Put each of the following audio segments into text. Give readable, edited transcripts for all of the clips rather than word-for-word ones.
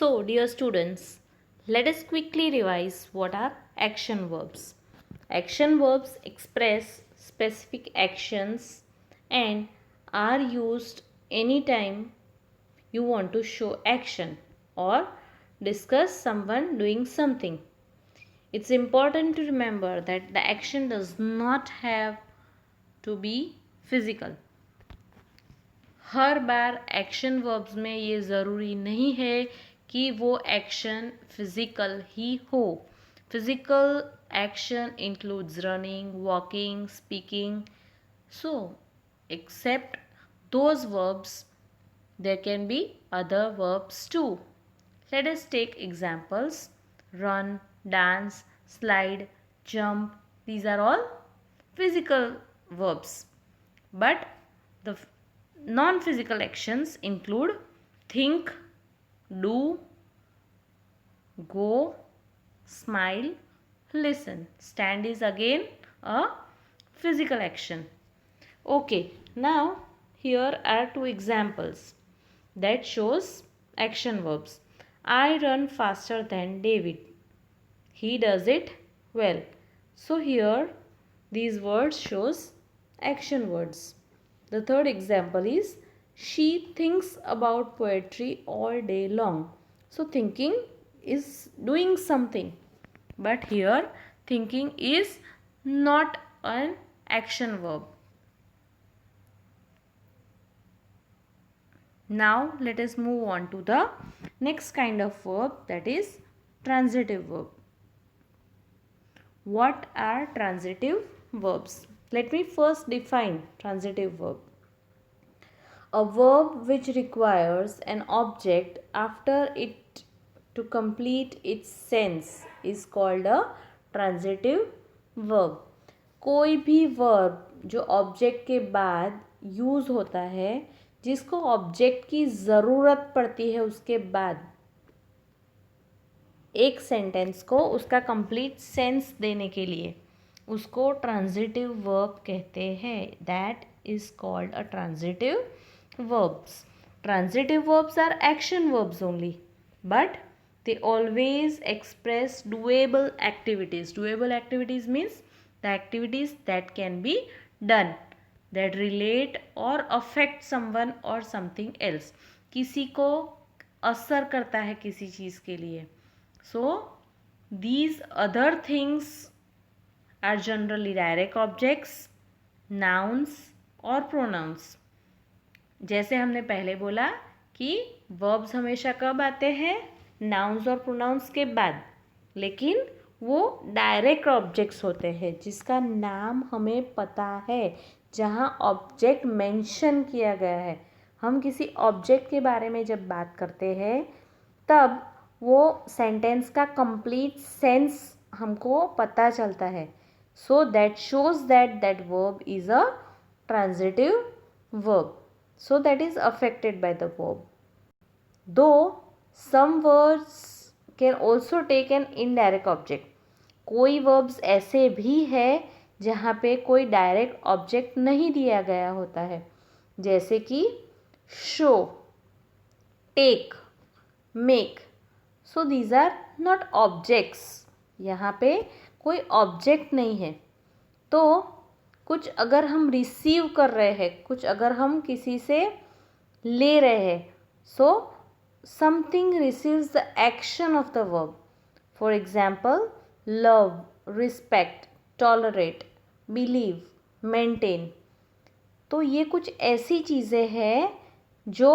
So, dear students, let us quickly revise what are action verbs. Action verbs express specific actions and are used anytime you want to show action or discuss someone doing something. It's important to remember that the action does not have to be physical. Her bar action verbs में ये ज़रूरी नहीं है कि वो action physical ही हो. Physical action includes running, walking, speaking. So except those verbs, there can be other verbs too. Let us take examples. Run, dance, slide, jump. These are all physical verbs. But the non-physical actions include think, do, go, smile, listen. Stand is again a physical action. Okay, now here are two examples that shows action verbs. I run faster than David. He does it well. So here these words shows action words. The third example is she thinks about poetry all day long. So thinking is doing something, but here thinking is not an action verb. Now let us move on to the next kind of verb, that is transitive verb. What are transitive verbs? Let me first define transitive verb. A verb which requires an object after it to complete its sense is called a transitive verb. कोई भी verb जो object के बाद use होता है, जिसको object की ज़रूरत पड़ती है उसके बाद एक सेंटेंस को उसका कंप्लीट सेंस देने के लिए, उसको ट्रांजिटिव वर्ब कहते हैं. That is called a transitive verbs. Transitive verbs are action verbs only, but they always express doable activities. Doable activities means the activities that can be done, that relate or affect someone or something else. किसी को असर करता है किसी चीज़ के लिए. So these other things are generally direct objects, nouns और pronouns. जैसे हमने पहले बोला कि verbs हमेशा कब आते हैं? nouns और pronouns के बाद. लेकिन वो डायरेक्ट ऑब्जेक्ट्स होते हैं जिसका नाम हमें पता है, जहाँ ऑब्जेक्ट मेंशन किया गया है. हम किसी ऑब्जेक्ट के बारे में जब बात करते हैं तब वो सेंटेंस का कंप्लीट सेंस हमको पता चलता है. So that shows that verb is a transitive verb. So that is affected by the verb. Though some words can also take an indirect object. कोई वर्ब्स ऐसे भी है जहाँ पे कोई डायरेक्ट ऑब्जेक्ट नहीं दिया गया होता है, जैसे कि show, take, make. So these are not objects. यहाँ पे कोई ऑब्जेक्ट नहीं है. तो कुछ अगर हम रिसीव कर रहे हैं, कुछ अगर हम किसी से ले रहे हैं, so something receives the action of the verb. For example love, respect, tolerate, believe, maintain. तो ये कुछ ऐसी चीज़ें हैं जो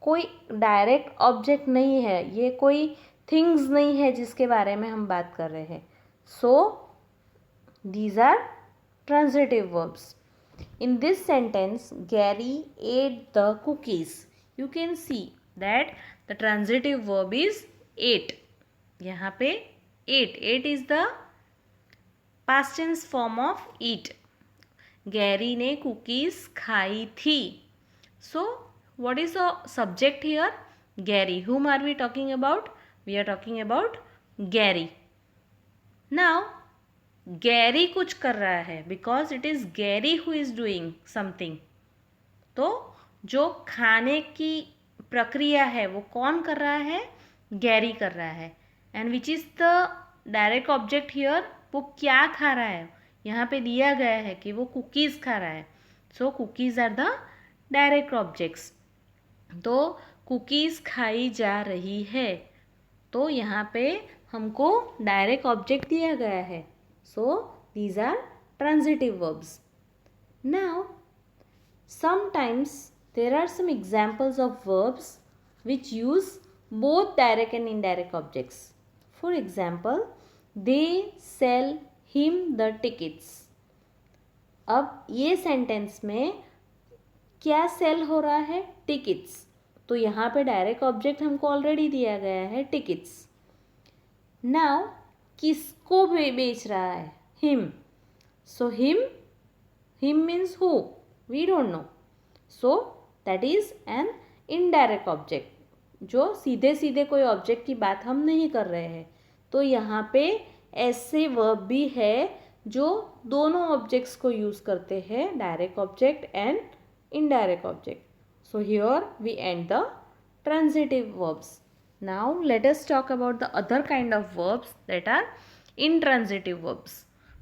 कोई डायरेक्ट ऑब्जेक्ट नहीं है, ये कोई थिंग्स नहीं है जिसके बारे में हम बात कर रहे हैं. So these are transitive verbs. In this sentence Gary ate the cookies. You can see that the transitive verb is ate. यहाँ पे ate is the past tense form of eat. Gary ने कुकीज़ खाई थी. सो what is the subject here? Gary. Whom are we talking about? We are talking about Gary. Now Gary कुछ कर रहा है because it is Gary who is doing something. तो जो खाने की प्रक्रिया है वो कौन कर रहा है? गैरी कर रहा है. And which is the direct object here, वो क्या खा रहा है. यहाँ पे दिया गया है कि वो कुकीज़ खा रहा है. So cookies are the direct objects. तो कुकीज़ खाई जा रही है. तो यहाँ पे हमको डायरेक्ट ऑब्जेक्ट दिया गया है. So these are transitive verbs. Now sometimes there are some examples of verbs which use both direct and indirect objects. For example, they sell him the tickets. अब ये सेंटेंस में क्या सेल हो रहा है, टिकट्स. तो यहाँ पे डायरेक्ट ऑब्जेक्ट हमको ऑलरेडी दिया गया है, टिकट्स. नाउ किसको बेच रहा है, him. So him means who, we don't know. So that is an indirect object, जो सीधे सीधे कोई ऑब्जेक्ट की बात हम नहीं कर रहे हैं. तो यहाँ पे ऐसे वर्ब भी है जो दोनों ऑब्जेक्ट्स को यूज़ करते हैं, direct object and indirect object. So here we end the transitive verbs. Now let us talk about the other kind of verbs that are intransitive verbs.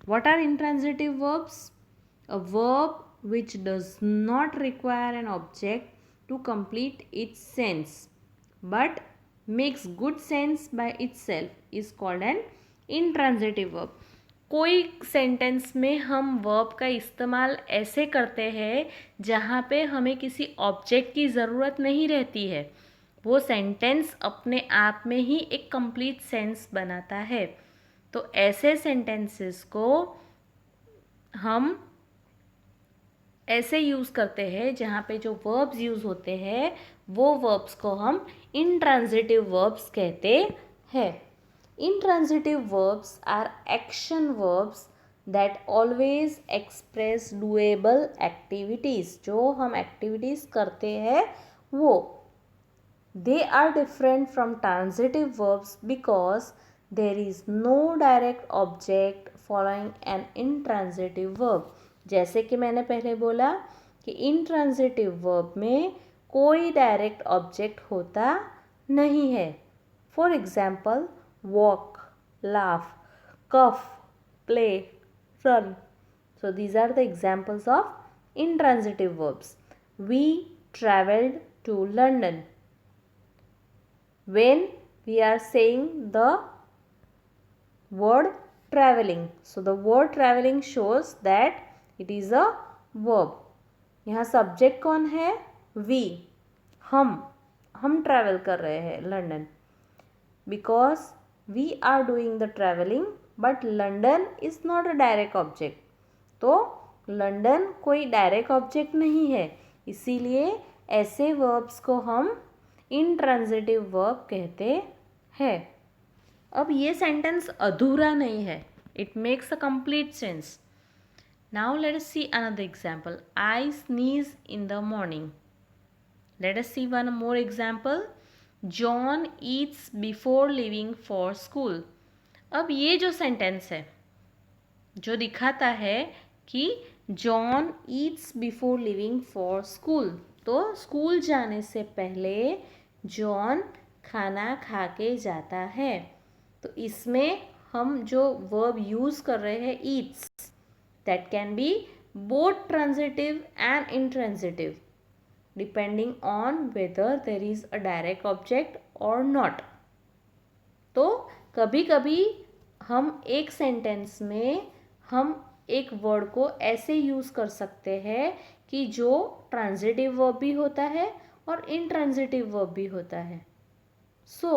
What are intransitive verbs? A verb which does not require an object to complete its sense but makes good sense by itself is called an intransitive verb. कोई sentence में हम verb का इस्तेमाल ऐसे करते हैं जहाँ पे हमें किसी ऑब्जेक्ट की ज़रूरत नहीं रहती है. वो सेंटेंस अपने आप में ही एक कंप्लीट सेंस बनाता है. तो ऐसे सेंटेंसेस को हम ऐसे यूज़ करते हैं जहाँ पे जो वर्ब्स यूज़ होते हैं वो वर्ब्स को हम इंट्रांजिटिव वर्ब्स कहते हैं. Intransitive verbs are action verbs that always express doable activities. जो हम activities करते हैं वो. They are different from transitive verbs because there is no direct object following an intransitive verb. जैसे कि मैंने पहले बोला कि intransitive verb में कोई direct object होता नहीं है. For example, walk, laugh, cough, play, run. So these are the examples of intransitive verbs. We traveled to London. When we are saying the word traveling, so the word traveling shows that it is a verb. यहाँ subject कौन है, we, हम travel कर रहे हैं London. Because we are doing the traveling but London is not a direct object. तो London कोई direct object नहीं है, इसीलिए ऐसे वर्ब्स को हम इंट्रांजिटिव वर्ब कहते हैं. अब ये सेंटेंस अधूरा नहीं है, it makes a complete sense. Now let us see another example. I sneeze in the morning. Let us see one more example. John eats before leaving for school. अब ये जो सेंटेंस है जो दिखाता है कि John eats before leaving for school, तो school जाने से पहले जॉन खाना खा के जाता है. तो इसमें हम जो वर्ब यूज़ कर रहे हैं Yeats, that can be both transitive and intransitive depending on whether there is a direct object or not. तो कभी कभी हम एक सेंटेंस में हम एक वर्ड को ऐसे यूज़ कर सकते हैं कि जो ट्रांजिटिव वर्ब भी होता है और इंट्रांजिटिव वर्ब भी होता है. So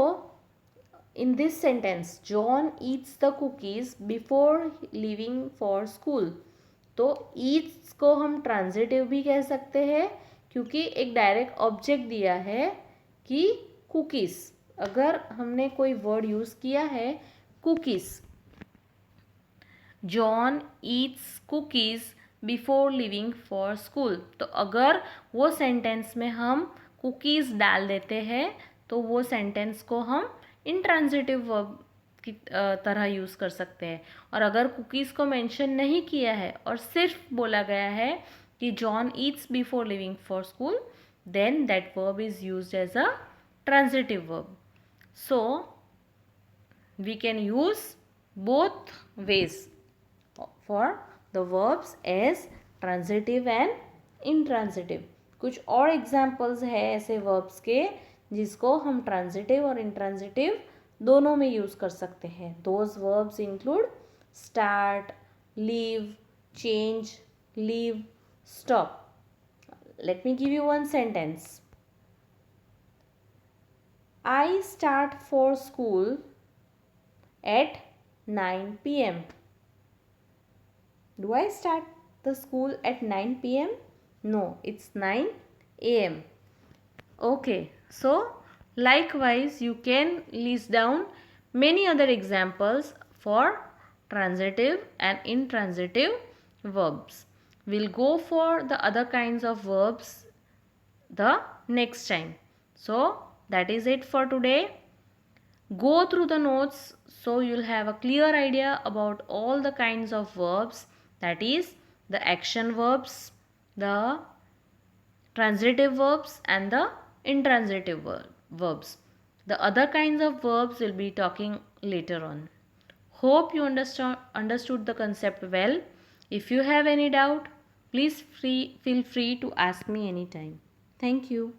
in this sentence John eats the cookies before leaving for school. तो ईट्स को हम ट्रांजिटिव भी कह सकते हैं क्योंकि एक डायरेक्ट ऑब्जेक्ट दिया है कि कुकीज़. अगर हमने कोई वर्ड यूज़ किया है cookies, John Yeats cookies before leaving for school, तो अगर वो सेंटेंस में हम कुकीज़ डाल देते हैं तो वो सेंटेंस को हम इंट्रांजिटिव वर्ब की तरह यूज़ कर सकते हैं. और अगर कुकीज़ को मेंशन नहीं किया है और सिर्फ बोला गया है कि John eats before leaving for school, then that verb is used as a transitive verb. So we can use both ways for the verbs as transitive and intransitive. कुछ और एग्जाम्पल्स है ऐसे वर्ब्स के जिसको हम ट्रांजिटिव और intransitive दोनों में यूज़ कर सकते हैं. Those verbs include start, leave, change, leave, stop. Let me give you one sentence. I start for school at 9 p.m. Do I start the school at 9 p.m.? No, it's 9 a.m. Okay, so likewise you can list down many other examples for transitive and intransitive verbs. We'll go for the other kinds of verbs the next time. So that is it for today. Go through the notes so you'll have a clear idea about all the kinds of verbs, that is the action verbs, the transitive verbs and the intransitive verbs. The other kinds of verbs we'll be talking later on. Hope you understood the concept well. If you have any doubt, please feel free to ask me anytime. Thank you.